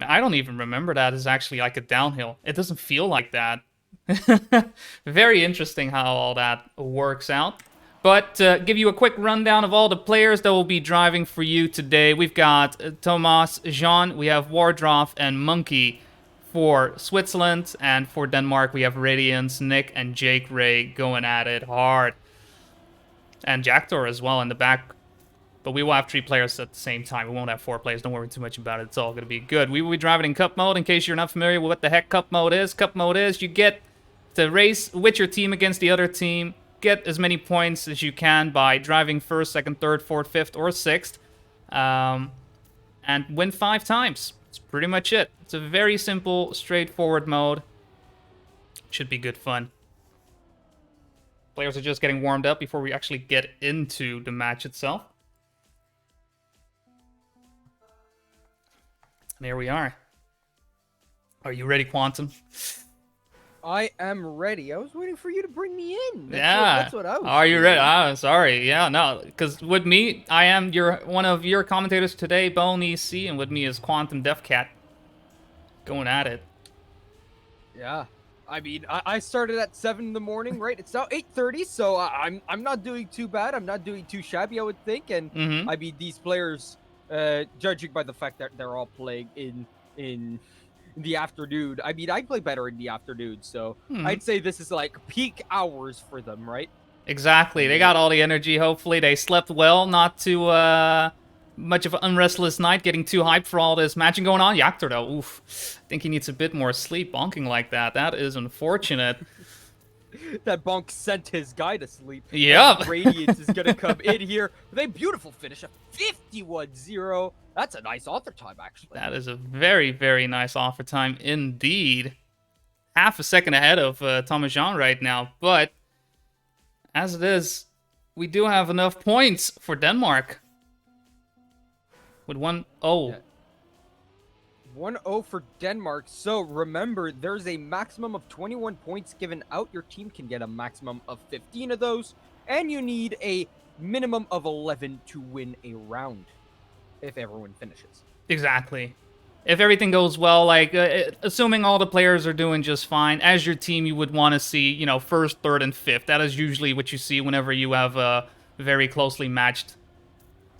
I don't even remember that as actually like a downhill. It doesn't feel like that. Very interesting how all that works out. But give you a quick rundown of all the players that will be driving for you today. We've got Thomas, Jean, we have Wardroff, and Monkey for Switzerland. And for Denmark, we have Radiance, Nick, and Jake Ray going at it hard. And Jacktor as well in the back. But we will have 3 players at the same time. We won't have 4 players. Don't worry too much about it. It's all going to be good. We will be driving in Cup mode. In case you're not familiar with what the heck Cup mode is you get to race with your team against the other team. Get as many points as you can by driving first, second, third, fourth, fifth, or sixth. And win 5 times. That's pretty much it. It's a very simple, straightforward mode. Should be good fun. Players are just getting warmed up before we actually get into the match itself. And here we are. Are you ready, Quantum? I am ready. I was waiting for you to bring me in. That's what I was Are you doing. ready? Ah, sorry. Yeah, no. Because with me, I am one of your commentators today, Bone EC, and with me is Quantum Deathcat. Going at it. Yeah. I mean, I started at 7 in the morning, right? It's now 8:30, so I'm not doing too bad. I'm not doing too shabby, I would think. And I mean, these players, judging by the fact that they're all playing in the afternoon. I mean, I play better in the afternoon, so I'd say this is like peak hours for them, right? Exactly. They got all the energy, hopefully. They slept well, not too much of an unrestless night, getting too hyped for all this matching going on. Yaktor, though, oof. I think he needs a bit more sleep, bonking like that. That is unfortunate. That bonk sent his guy to sleep. Yep. Radiance is going to come in here with a beautiful finish, a 51-0. That's a nice author time, actually. That is a very, very nice offer time indeed. Half a second ahead of Thomas Jean right now, but as it is, we do have enough points for Denmark. With 1-0. Yeah. 1-0 for Denmark. So remember, there's a maximum of 21 points given out. Your team can get a maximum of 15 of those, and you need a minimum of 11 to win a round if everyone finishes. Exactly. If everything goes well, like, assuming all the players are doing just fine, as your team, you would want to see, you know, first, third, and fifth. That is usually what you see whenever you have a very closely matched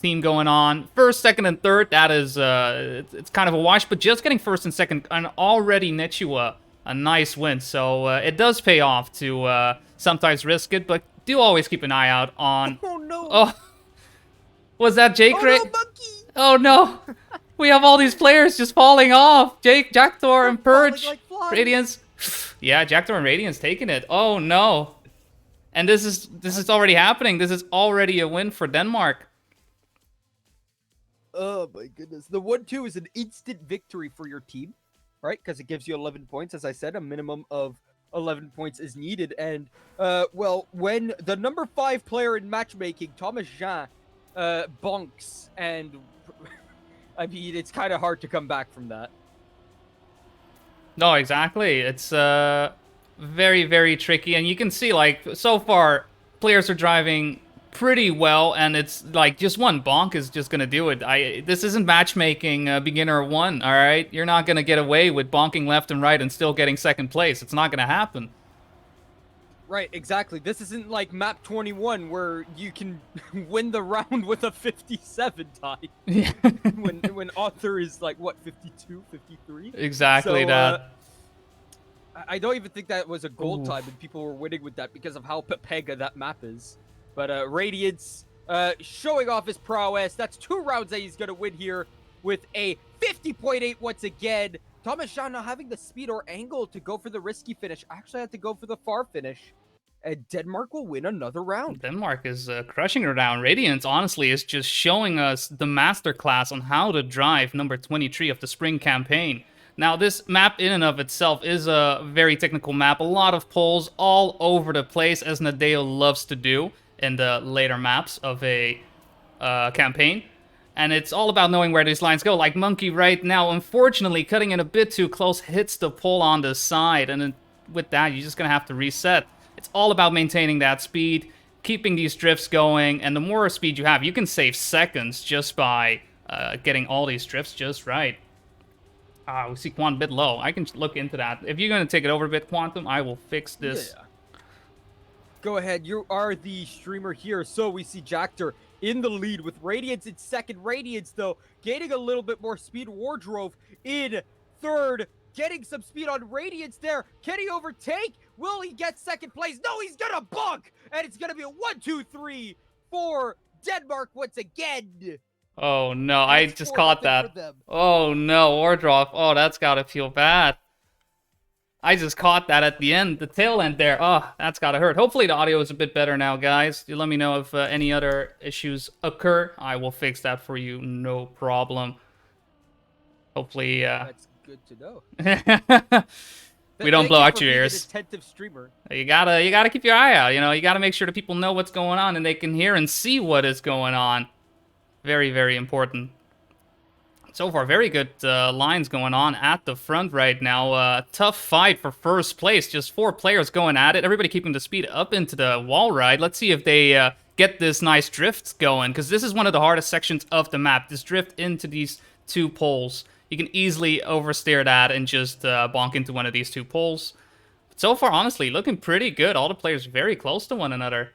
team going on. First, second, and third, that is, it's kind of a wash, but just getting first and second and already net you a nice win. So it does pay off to sometimes risk it, but do always keep an eye out on... Oh, no. Oh, was that Jake? Oh, no, Monkey. Oh, no. We have all these players just falling off. Jake, Jacktor, and Purge. Like Radiance. Yeah, Jacktor and Radiance taking it. Oh, no. And this is already happening. This is already a win for Denmark. Oh my goodness. The 1-2 is an instant victory for your team, right? Because it gives you 11 points. As I said, a minimum of 11 points is needed. And, well, when the number 5 player in matchmaking, Thomas Jean, bonks, and I mean, it's kind of hard to come back from that. No, exactly. It's very, very tricky. And you can see, like, so far, players are driving pretty well, and it's like just one bonk is just gonna do it. This isn't matchmaking beginner 1, all right? You're not gonna get away with bonking left and right and still getting second place. It's not gonna happen. Right, exactly. This isn't like map 21 where you can win the round with a 57 tie. Yeah. when author is like what, 52, 53? Exactly. So, that. I don't even think that was a gold Oof. time, and people were winning with that because of how pega that map is. But Radiance showing off his prowess. That's 2 rounds that he's going to win here with a 50.8 once again. Thomas Jean not having the speed or angle to go for the risky finish. Actually had to go for the far finish. And Denmark will win another round. Denmark is crushing it down. Radiance, honestly, is just showing us the masterclass on how to drive number 23 of the spring campaign. Now, this map in and of itself is a very technical map. A lot of poles all over the place, as Nadeo loves to do in the later maps of a campaign. And it's all about knowing where these lines go. Like Monkey right now, unfortunately, cutting it a bit too close, hits the pole on the side. And then with that, you're just going to have to reset. It's all about maintaining that speed, keeping these drifts going. And the more speed you have, you can save seconds just by getting all these drifts just right. We see Quantum a bit low. I can look into that. If you're going to take it over a bit, Quantum, I will fix this. Yeah. Go ahead. You are the streamer here. So we see Jactor in the lead with Radiance in second. Radiance, though, gaining a little bit more speed. Wardrobe in third. Getting some speed on Radiance there. Can he overtake? Will he get second place? No, he's going to bunk. And it's going to be a 1, 2, 3 for Denmark once again. Oh, no. I just caught that. Oh, no. Wardrobe. Oh, that's got to feel bad. I just caught that at the end, the tail end there. Oh, that's gotta hurt. Hopefully the audio is a bit better now, guys. You let me know if any other issues occur. I will fix that for you, no problem. Hopefully, that's good to know. We don't blow out your ears. Attentive streamer. You gotta keep your eye out. You know, you gotta make sure that people know what's going on and they can hear and see what is going on. Very, very important. So far, very good lines going on at the front right now. Tough fight for first place. Just 4 players going at it. Everybody keeping the speed up into the wall ride. Let's see if they get this nice drift going, because this is one of the hardest sections of the map. This drift into these 2 poles. You can easily oversteer that and just bonk into one of these 2 poles. But so far, honestly, looking pretty good. All the players very close to one another.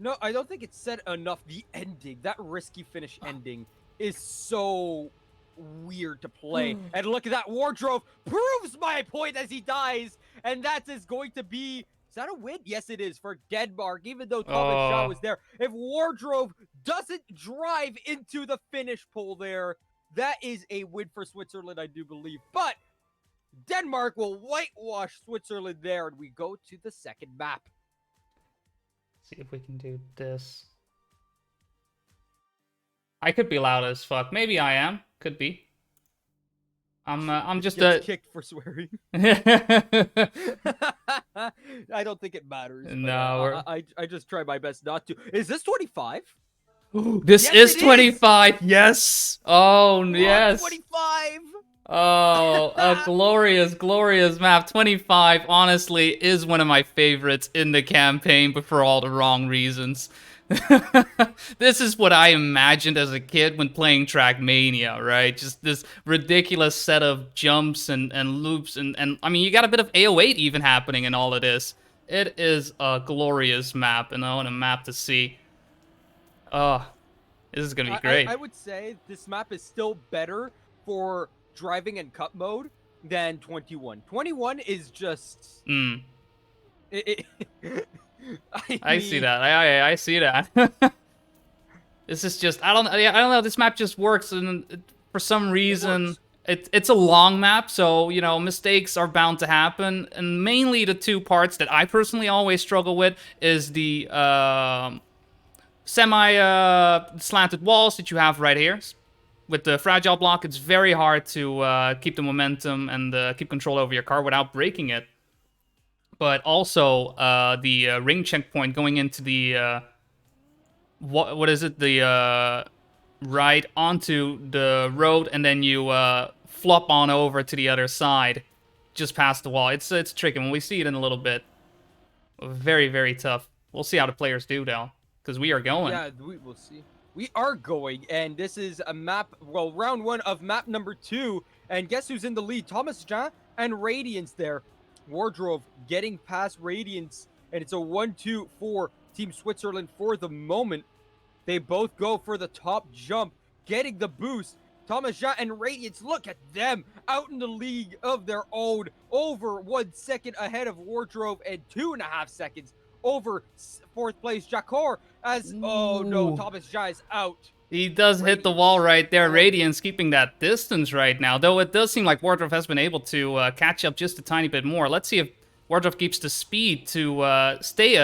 No, I don't think it's said enough. The ending, that risky finish ending, is so weird to play. And look at that. Wardrobe proves my point as he dies. And that is going to be... Is that a win? Yes, it is for Denmark, even though Thomas Shaw was there. If Wardrobe doesn't drive into the finish pole there, that is a win for Switzerland, I do believe. But Denmark will whitewash Switzerland there, and we go to the second map. See if we can do this. I could be loud as fuck. Maybe I am. Could be. I'm just kicked for swearing. I don't think it matters. No, I just try my best not to. Is this 25? This is 25. Yes. Oh, yes. 25. Oh, a glorious, glorious map. 25, honestly, is one of my favorites in the campaign, but for all the wrong reasons. This is what I imagined as a kid when playing Trackmania, right? Just this ridiculous set of jumps and loops, and I mean, you got a bit of AO8 even happening in all of this. It is a glorious map, and I want a map to see. Oh, this is gonna be great. I would say this map is still better for driving and cut mode than 21. 21 is just... I see that. I see that. This is just I don't know. This map just works, and for some reason it's a long map, so you know mistakes are bound to happen. And mainly the 2 parts that I personally always struggle with is the semi slanted walls that you have right here. With the fragile block, it's very hard to keep the momentum and keep control over your car without breaking it. But also the ring checkpoint going into the what is it? The right onto the road, and then you flop on over to the other side, just past the wall. It's tricky. When we see it in a little bit, very, very tough. We'll see how the players do though, because we are going. Yeah, we will see. We are going, and this is a map. Well, round 1 of map number 2, and guess who's in the lead? Thomas Jean and Radiance there. Wardrobe getting past Radiance, and it's a 1-2 for Team Switzerland for the moment. They both go for the top jump, getting the boost. Thomas Jean and Radiance, look at them out in the league of their own, over 1 second ahead of Wardrobe and 2.5 seconds over 4th place Jacor. As oh no, Thomas Jean is out. He does hit the wall right there. Radiance keeping that distance right now, though it does seem like Wardrobe has been able to catch up just a tiny bit more. Let's see if Wardrobe keeps the speed to stay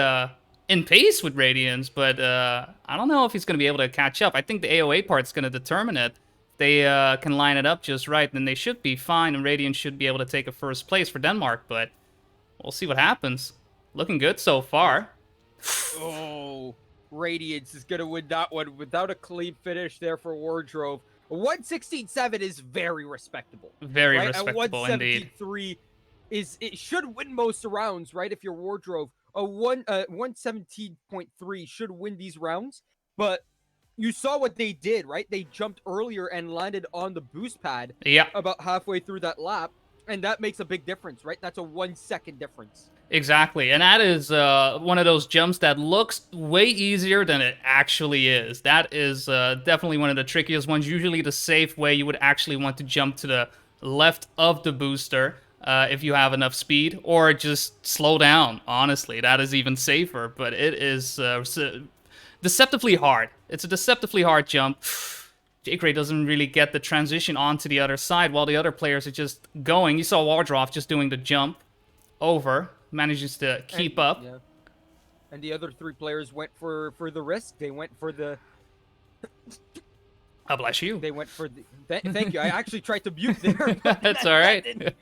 in pace with Radiance, but I don't know if he's going to be able to catch up. I think the AOA part's going to determine it. If they can line it up just right, then they should be fine, and Radiance should be able to take a 1st place for Denmark, but we'll see what happens. Looking good so far. Oh... Radiance is going to win that one without a clean finish there for Wardrobe. 116.7 is very respectable. Very right? respectable, and indeed. 173 it should win most rounds, right? If you're Wardrobe, a 117.3 should win these rounds. But you saw what they did, right? They jumped earlier and landed on the boost pad Yeah. about halfway through that lap, and that makes a big difference, right? That's a 1 second difference. Exactly, and that is one of those jumps that looks way easier than it actually is. That is definitely one of the trickiest ones. Usually the safe way, you would actually want to jump to the left of the booster if you have enough speed, or just slow down, honestly. That is even safer, but it is deceptively hard. It's a deceptively hard jump. J-Gray doesn't really get the transition onto the other side while the other players are just going. You saw Wardroff just doing the jump over, manages to keep up. Yeah. And the other 3 players went for the risk. They went for the. God bless you. They went for the. Thank you. I actually tried to mute there. That's all right.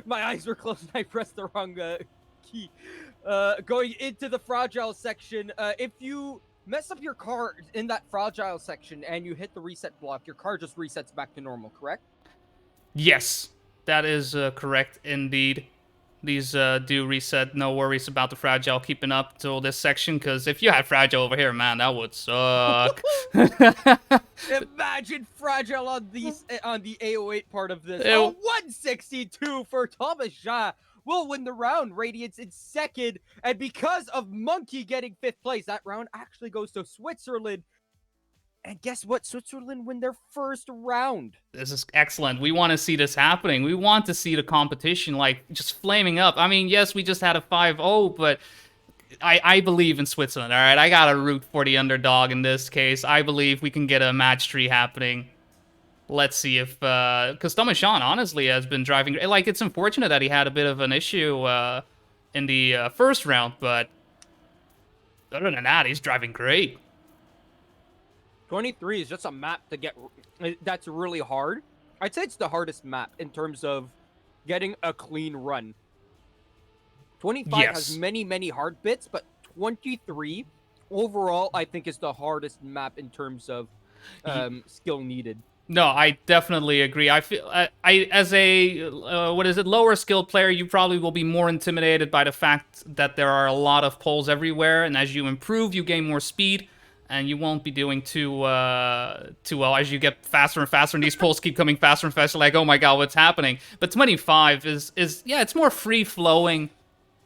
My eyes were closed and I pressed the wrong key. Going into the fragile section, if you mess up your car in that fragile section and you hit the reset block, your car just resets back to normal, correct? Yes, that is correct indeed. These do reset. No worries about the fragile keeping up till this section, because if you had fragile over here, man, that would suck. Imagine fragile on these on the A08 part of this. Oh, 162 for Thomas Jean will win the round. Radiance in second, and because of Monkey getting 5th place, that round actually goes to Switzerland. And guess what? Switzerland win their first round. This is excellent. We want to see this happening. We want to see the competition, like, just flaming up. I mean, yes, we just had a 5-0, but I believe in Switzerland, all right? I got to root for the underdog in this case. I believe we can get a match 3 happening. Let's see if... Because Thomas Jean, honestly, has been driving... Like, it's unfortunate that he had a bit of an issue in the first round, but other than that, he's driving great. 23 is just a map to get that's really hard. I'd say it's the hardest map in terms of getting a clean run. 25 has many hard bits, but 23 overall I think is the hardest map in terms of skill needed. No, I definitely agree. I feel I as a lower skilled player, you probably will be more intimidated by the fact that there are a lot of poles everywhere, and as you improve, you gain more speed. And you won't be doing too well as you get faster and faster, and these poles keep coming faster and faster, like, oh my god, what's happening? But 25 is yeah, it's more free-flowing,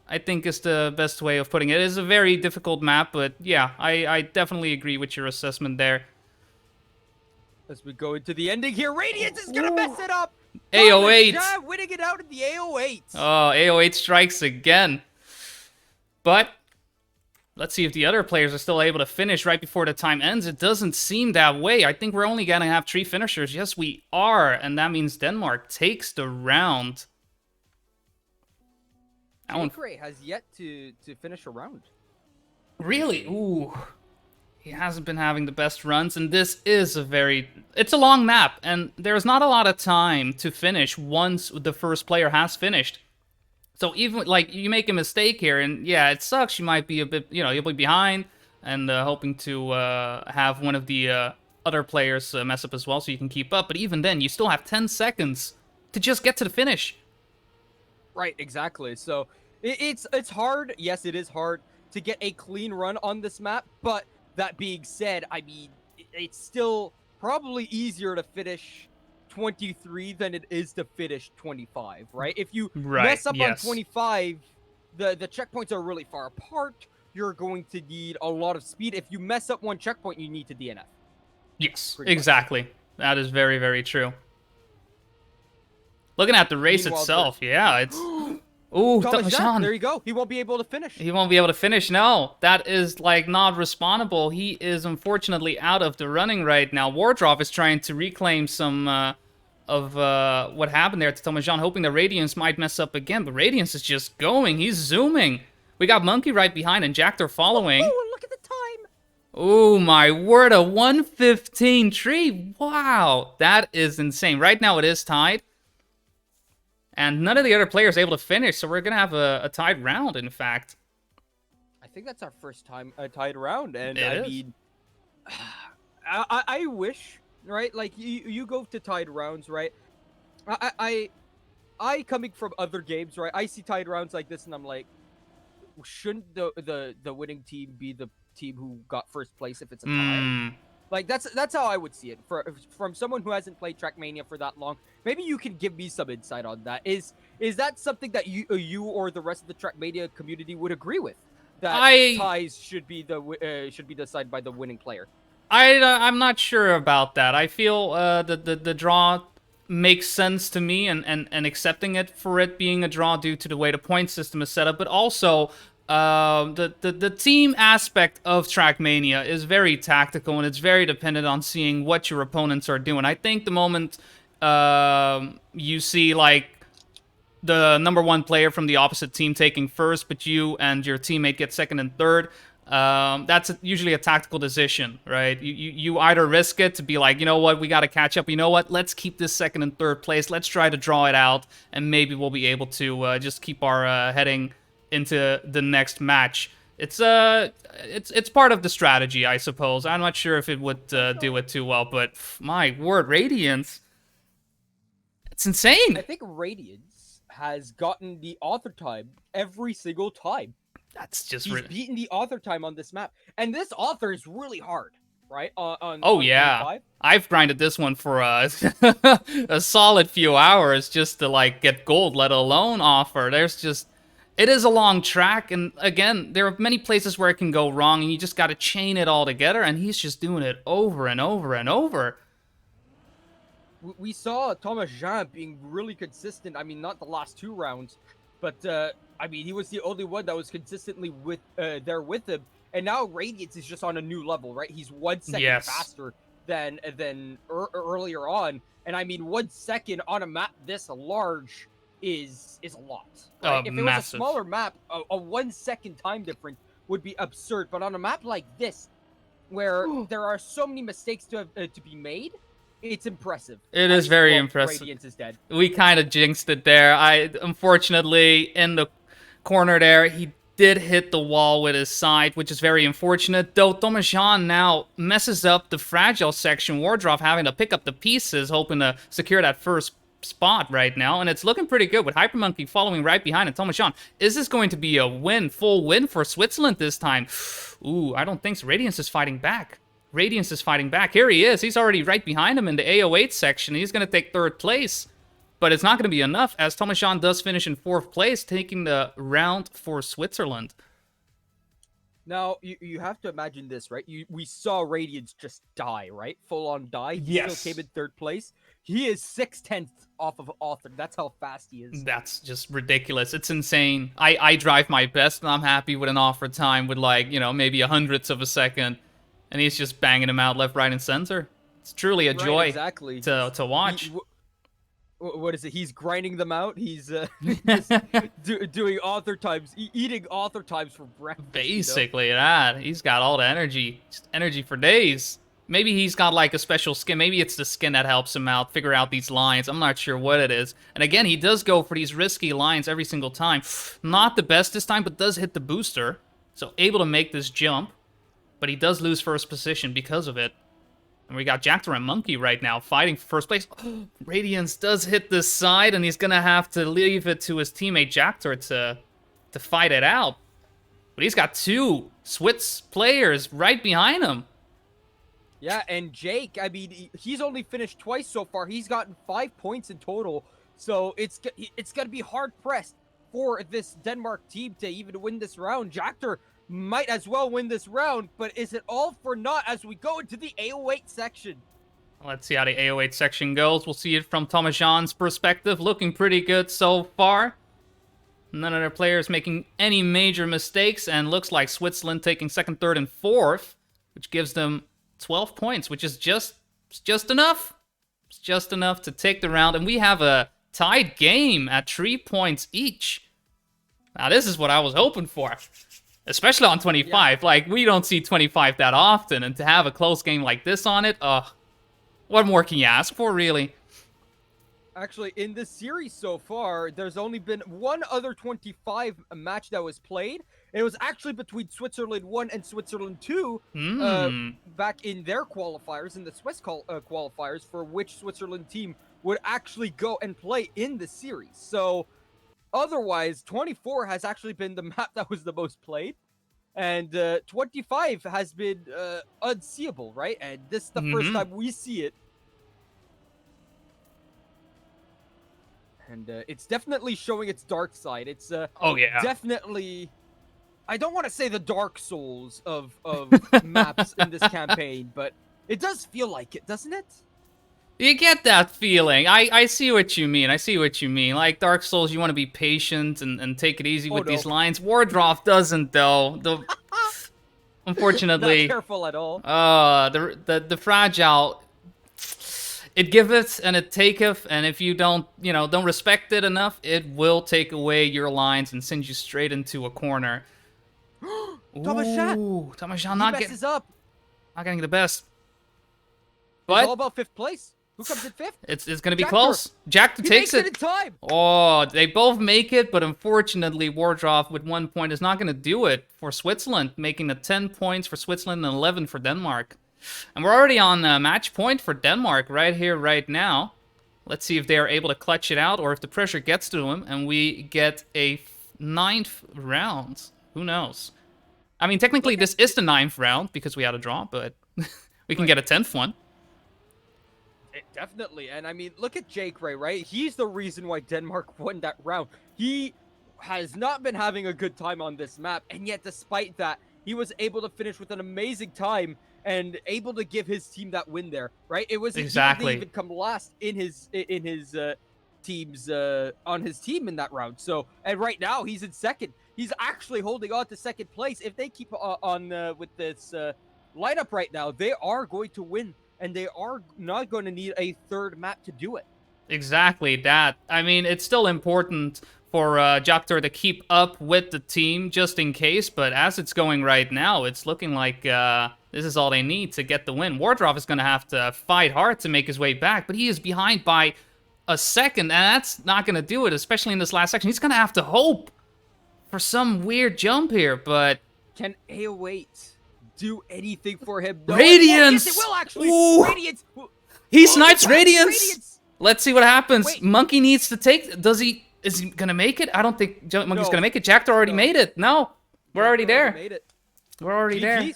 I think is the best way of putting it. It is a very difficult map, but yeah, I definitely agree with your assessment there. As we go into the ending here, Radiance is going to mess it up! A08! Winning it out in the A08! Oh, A08 strikes again. But... let's see if the other players are still able to finish right before the time ends. It doesn't seem that way. I think we're only going to have 3 finishers. Yes, we are. And that means Denmark takes the round. J-Gray has yet to finish a round. Really? Ooh. He hasn't been having the best runs. And this is it's a long map. And there's not a lot of time to finish once the first player has finished. So even, like, you make a mistake here, and yeah, it sucks. You might be a bit, you'll be behind, and hoping to have one of the other players mess up as well so you can keep up. But even then, you still have 10 seconds to just get to the finish. Right, exactly. So it's hard. Yes, it is hard to get a clean run on this map. But that being said, I mean, it's still probably easier to finish 23 than it is to finish 25, right? If you mess up on 25, the checkpoints are really far apart. You're going to need a lot of speed. If you mess up one checkpoint, you need to DNF. Yes, exactly. That is very, very true. Looking at the race itself, yeah, it's... Ooh, Thomas Jean, there you go. He won't be able to finish. He won't be able to finish, no. That is, like, not respawnable. He is, unfortunately, out of the running right now. Wardroff is trying to reclaim some... of what happened there to Thomas Jean, hoping that Radiance might mess up again, but Radiance is just going. He's zooming. We got Monkey right behind and Jackter following. Oh, look at the time. Oh my word, a 1:15.3. Wow, that is insane. Right now it is tied. And none of the other players are able to finish, so we're going to have a tied round, in fact. I think that's our first time tied round, and I mean, I wish... right, like you go to tied rounds, right? I coming from other games, right? I see tied rounds like this, and I'm like, shouldn't the winning team be the team who got first place if it's a tie? Like that's how I would see it from someone who hasn't played Trackmania for that long. Maybe you can give me some insight on that. Is that something that you or the rest of the Trackmania community would agree with? That I ties should be decided by the winning player. I'm not sure about that. I feel the draw makes sense to me, and accepting it for it being a draw due to the way the point system is set up, but also the team aspect of Trackmania is very tactical, and it's very dependent on seeing what your opponents are doing. I think the moment you see like the number one player from the opposite team taking first, but you and your teammate get second and third, that's usually a tactical decision, right? You either risk it to be like, you know what, we got to catch up. You know what, let's keep this second and third place. Let's try to draw it out, and maybe we'll be able to just keep our heading into the next match. It's part of the strategy, I suppose. I'm not sure if it would do it too well, but my word, Radiance, it's insane. I think Radiance has gotten the author time every single time. That's just He's beaten the author time on this map, and this author is really hard, right? Oh on yeah, 25. I've grinded this one for a solid few hours just to like get gold, let alone offer. It is a long track, and again, there are many places where it can go wrong, and you just got to chain it all together. And he's just doing it over and over and over. We saw Thomas Jean being really consistent. I mean, not the last 2 rounds, but I mean, he was the only one that was consistently with there with him. And now Radiance is just on a new level, right? He's 1 second faster than earlier on. And I mean, 1 second on a map this large is a lot. Right? If it was a smaller map, a 1 second time difference would be absurd. But on a map like this, where there are so many mistakes to be made, it's impressive. It is very impressive. Radiance is dead. We kind of jinxed it there. Unfortunately, in the corner there, he did hit the wall with his side, which is very unfortunate. Though Thomas Jean now messes up the fragile section. Wardroff having to pick up the pieces, hoping to secure that first spot right now, and it's looking pretty good with Hypermonkey following right behind and Thomas Jean. Is this going to be a full win for Switzerland this time? Ooh, I don't think so. Radiance is fighting back. Radiance is fighting back. Here he is. He's already right behind him in the AO8 section. He's going to take third place. But it's not going to be enough, as Thomas Jean does finish in fourth place, taking the round for Switzerland. Now, you have to imagine this, right? We saw Radiance just die, right? Full on die. He still came in third place. He is 6/10 off of Author. That's how fast he is. That's just ridiculous. It's insane. I drive my best, and I'm happy with an offer time with, like, you know, maybe a hundredths of a second. And he's just banging him out left, right, and center. It's truly a joy to watch. What is it? He's grinding them out. He's doing author times, eating author times for breakfast. Basically, that. He's got all the energy. Just energy for days. Maybe he's got like a special skin. Maybe it's the skin that helps him out, figure out these lines. I'm not sure what it is. And again, he does go for these risky lines every single time. Not the best this time, but does hit the booster. So able to make this jump. But he does lose first position because of it. And we got Jactor and Monkey right now fighting for first place. Radiance does hit this side, and he's going to have to leave it to his teammate Jactor to fight it out. But he's got 2 Switz players right behind him. Yeah, and Jake, I mean, he's only finished twice so far. He's gotten 5 points in total. So it's going to be hard-pressed for this Denmark team to even win this round. Jactor might as well win this round, but is it all for naught as we go into the AO8 section? Let's see how the AO8 section goes. We'll see it from Thomas Jean's perspective. Looking pretty good so far. None of their players making any major mistakes, and looks like Switzerland taking second, third, and fourth, which gives them 12 points, which is just enough. It's just enough to take the round, and we have a tied game at 3 points each. Now, this is what I was hoping for. Especially on 25. Yeah. Like, we don't see 25 that often. And to have a close game like this on it, what more can you ask for, really? Actually, in this series so far, there's only been one other 25 match that was played. It was actually between Switzerland 1 and Switzerland 2 back in their qualifiers, in the Swiss qualifiers, for which Switzerland team would actually go and play in the series. So otherwise, 24 has actually been the map that was the most played. and 25 has been unseeable, right? And this is the first time we see it. And it's definitely showing its dark side. It's oh yeah, definitely, I don't want to say the Dark Souls of maps in this campaign, but it does feel like it, doesn't it? You get that feeling. I see what you mean. I see what you mean. Like Dark Souls, you want to be patient and take it easy with these lines. Wardroff doesn't, though. Unfortunately, not careful at all. The fragile, it giveth and it taketh, and if you don't respect it enough, it will take away your lines and send you straight into a corner. Tamashan not getting the best. But it's all about 5th place. Who comes in 5th? It's going to be close. Jack takes it in time. Oh, they both make it, but unfortunately, Wardroff with 1 point is not going to do it for Switzerland, making it 10 points for Switzerland and 11 for Denmark. And we're already on match point for Denmark right here, right now. Let's see if they are able to clutch it out or if the pressure gets to them and we get a 9th round. Who knows? I mean, technically, this is the 9th round because we had a draw, but we can get a 10th one. Definitely. And I mean, look at Jake Ray, right? He's the reason why Denmark won that round. He has not been having a good time on this map. And yet, despite that, he was able to finish with an amazing time and able to give his team that win there, right? It was exactly. He didn't even come last in his team's on his team in that round. So, and right now he's in 2nd. He's actually holding on to 2nd place. If they keep on with this lineup right now, they are going to win. And they are not going to need a 3rd map to do it. Exactly that. I mean, it's still important for Joktor to keep up with the team just in case, but as it's going right now, it's looking like this is all they need to get the win. Wardroff is going to have to fight hard to make his way back, but he is behind by a second, and that's not going to do it, especially in this last section. He's going to have to hope for some weird jump here, but... Can AO8 do anything for him? No, Radiance! Yes, it will actually. Ooh. Radiance! He snipes Radiance! Let's see what happens. Wait. Monkey needs to take... Is he going to make it? I don't think Monkey's going to make it. Jackdaw already made it. No. We're already there. We're already there. And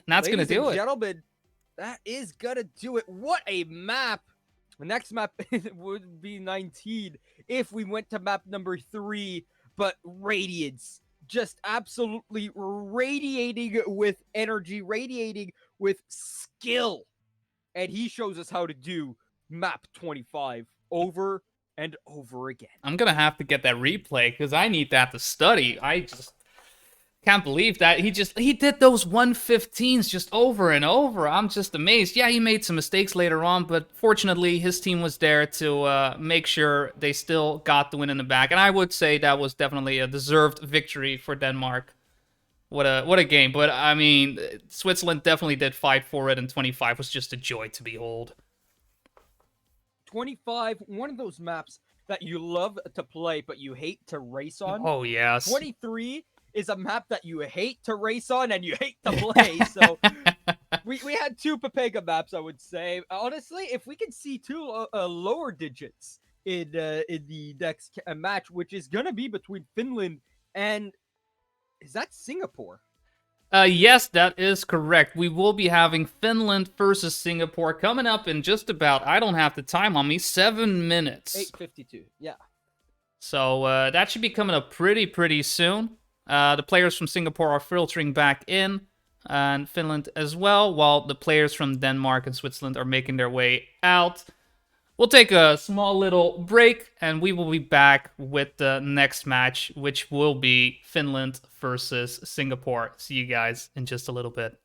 that's going to do it. Gentlemen, that is going to do it. What a map. The next map would be 19 if we went to map number 3. But Radiance just absolutely radiating with energy, radiating with skill. And he shows us how to do map 25 over and over again. I'm going to have to get that replay because I need that to study. I just can't believe that he did those 115s just over and over. I'm just amazed. Yeah, he made some mistakes later on, but fortunately his team was there to make sure they still got the win in the back. And I would say that was definitely a deserved victory for Denmark. What a game. But I mean, Switzerland definitely did fight for it, and 25 was just a joy to behold. 25, one of those maps that you love to play, but you hate to race on. Oh, yes. 23 is a map that you hate to race on and you hate to play. So we had 2 Pepega maps, I would say. Honestly, if we can see 2 lower digits in the next match, which is going to be between Finland and... Is that Singapore? Yes, that is correct. We will be having Finland versus Singapore coming up in just about, I don't have the time on me, 7 minutes. 8:52, yeah. So that should be coming up pretty soon. The players from Singapore are filtering back in, and Finland as well, while the players from Denmark and Switzerland are making their way out. We'll take a small little break, and we will be back with the next match, which will be Finland versus Singapore. See you guys in just a little bit.